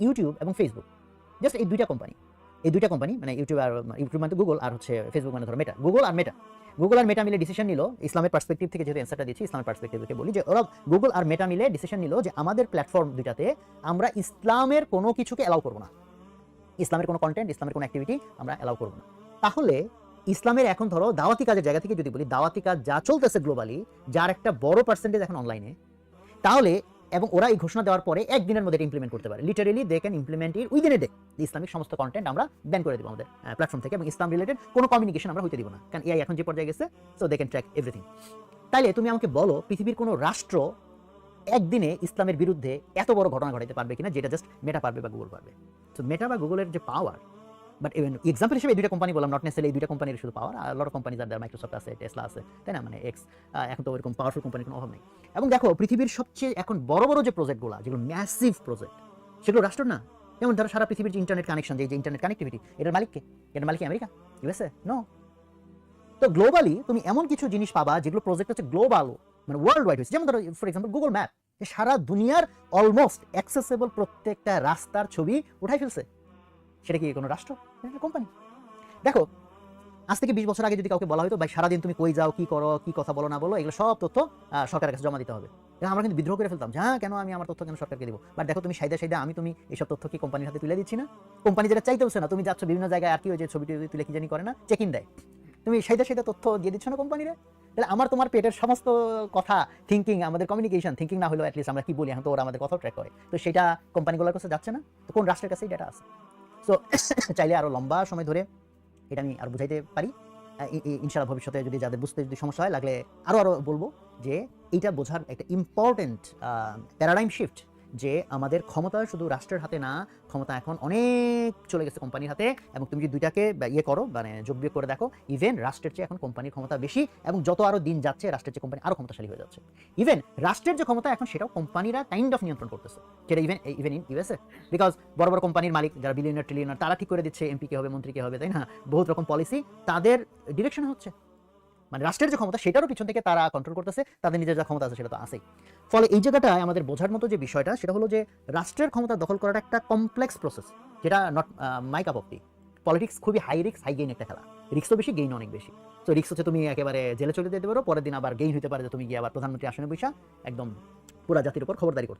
YouTube এবং Facebook, just এই দুইটা কোম্পানি মানে ইউটিউব মানে গুগল, আর হচ্ছে ফেসবুক মানে ধরো মেটা, গুগল আর মেটা মিলে ডিসিশন নিল, ইসলামের পার্সপেক্টিভ থেকে যেহেতু অ্যান্সারটা দিচ্ছি, ইসলামের পার্সপেক্টিভ থেকে বলি, যে ওরা গুগল আর মেটা মিলে ডিসিশন নিল যে আমাদের প্ল্যাটফর্ম দুইটাতে আমরা ইসলামের কোনো কিছুকে অ্যালাউ করবো না, ইসলামের কোনো কন্টেন্ট, ইসলামের কোনো অ্যাক্টিভিটি আমরা অ্যালাউ করবো না। তাহলে ইসলামের এখন ধরো দাওয়াতি কাজের জায়গা থেকে যদি বলি, দাওয়াতি কাজ যা চলতেছে গ্লোবালি, যার একটা বড় পার্সেন্টেজ এখন অনলাইনে, তাহলে এবং ওরা এই ঘোষণা দেওয়ার পরে একদিনের মধ্যে ইমপ্লিমেন্ট করতে পারে, literally they can implement it within a day. Islamic সমস্ত কন্টেন্ট আমরা ব্যান করে দেবো আমাদের প্ল্যাটফর্ম থেকে, এবং ইসলাম রিলেটেড কোনো কমিউনিকেশন আমরা হইতে দিব না, কারণ এআই এখন যে পর্যায়ে গেছে, so they can track everything. তাইলে তুমি আমাকে বলো, পৃথিবীর কোনো রাষ্ট্র একদিনে ইসলামের বিরুদ্ধে এত বড় ঘটনা ঘটাতে পারবে কিনা, যেটা জাস্ট মেটা পারবে বা গুগল পারবে। তো মেটা বা গুগলের যে পাওয়ার, বাট এক্সাম্পল হিসেবে এই দুইটা কোম্পানি বললাম, নট নেসেসারিলি এই দুইটা কোম্পানির শুধু পাওয়ার, আর লট অফ কোম্পানিজ আর মাইক্রোসফট আছে, টেসলা আছে, তাই না, মানে এক্স, এখন তো ওইরকম পাওয়ারফুল কোম্পানির কোনো অভাব নেই। এবং দেখো পৃথিবীর সবচেয়ে এখন বড় বড় যে প্রজেক্টগুলো, যেগুলো ম্যাসিভ প্রজেক্ট, সেগুলো রাষ্ট্র না। যেমন ধরো সারা পৃথিবীর যে ইন্টারনেট কানেকশন, যে ইন্টারনেট কানেক্টিভিটি, এটার মালিককে? এটার মালিক আমেরিকা, ইউএসএ? নো। তো গ্লোবালি তুমি এমন কিছু জিনিস পাবা যেগুলো প্রজেক্ট হচ্ছে গ্লোবাল, মানে ওয়ার্ল্ড ওয়াইড হয়েছে। যেমন ধরো ফর এক্সাম্পল গুগল ম্যাপ, সারা দুনিয়ার অলমোস্ট অ্যাক্সেসেবল প্রত্যেকটা রাস্তার ছবি উঠাই ফেলছে। সেটা কি কোনো রাষ্ট্র? কোম্পানি। দেখো আজ থেকে 20 বছর আগে যদি কাউকে বলা হতো, ভাই সারাদিন তুমি কই যাও, কি করো, কি কথা বলো না বলো, এগুলো সব তথ্য সরকারের কাছে জমা দিতে হবে, আমরা কিন্তু বিদ্রোহ করে ফেলতাম, হ্যাঁ কেন আমি আমার তথ্য কেন সরকারকে দিব। বাট দেখো তুমি সাইদা তুমি এইসব তথ্য কি কোম্পানির হাতে তুলে দিচ্ছি না? কোম্পানি যেটা চাইতে হচ্ছে না, তুমি যাচ্ছ বিভিন্ন জায়গায়, আর কি ওই যে ছবিটি তুলে কি জানি করে না, চেক ইন দেয়, তুমি সাইদা তথ্য দিয়ে দিচ্ছ না কোম্পানিরে। তাহলে আমার তোমার পেটের সমস্ত কথা, থিঙ্কিং, আমাদের কমিউনিকেশন থিঙ্কিং না হলেও অ্যাটলিস্ট আমরা কি বলি, এখন তো ওরা আমাদের কথাও ট্র্যাক করে, তো সেটা কোম্পানিগুলোর কাছে যাচ্ছে না, তো কোন রাষ্ট্রের কাছে ডেটা আছে? সো চাইলে আরো লম্বা সময় ধরে এটা আমি আর বুঝাইতে পারি, ইনশাআল্লাহ ভবিষ্যতে যদি যাদের বুঝতে যদি সমস্যা হয়, লাগলে আরো বলবো, যে এইটা বোঝার একটা ইম্পর্টেন্ট প্যারাডাইম শিফট, যে আমাদের ক্ষমতা শুধু রাষ্ট্রের হাতে না, ক্ষমতা এখন অনেক চলে গেছে কোম্পানির হাতে। এবং তুমি যদি দুইটাকে ইয়ে করো, মানে যোগ বিয়োগ করে দেখো, ইভেন রাষ্ট্রের চেয়ে এখন কোম্পানির ক্ষমতা বেশি, এবং যত আরো দিন যাচ্ছে রাষ্ট্রের চেয়ে কোম্পানি আরো ক্ষমতাশালী হয়ে যাচ্ছে। ইভেন রাষ্ট্রের যে ক্ষমতা এখন, সেটাও কোম্পানিরা কাইন্ড অফ নিয়ন্ত্রণ করতেছে, যেটা ইভেন ইন ইউএসএ, বিকজ বড় বড় কোম্পানির মালিক যারা বিলিয়নার ট্রিলিয়নার, তারা ঠিক করে দিচ্ছে এমপি কে হবে, মন্ত্রী কে হবে, তাই না, বহুত রকম পলিসি তাদের ডিরেকশন হচ্ছে, মানে রাষ্ট্রের যে ক্ষমতা সেটারও পিছন থেকে তারা কন্ট্রোল করতেছে, তাদের নিজের যা ক্ষমতা আছে সেটা তো আছেই। ফলে এই জায়গাটায় আমাদের বোঝার মতো যে বিষয়টা, সেটা হলো যে রাষ্ট্রের ক্ষমতা দখল করাটা একটা কমপ্লেক্স প্রসেস, যেটা not my cup of T. Politics খুবই হাই রিস্ক হাই গেইন একটা খেলা, রিস্কও বেশি, গেইন অনেক বেশি। তো রিস্ক হচ্ছে তুমি একেবারে জেলে চলে যেতে পারো, পরের দিন আবার গেইন হতে পারে যে তুমি গিয়ে আবার প্রধানমন্ত্রী আসনে বসা একদম পুরা জাতির উপর খবরদারি করতে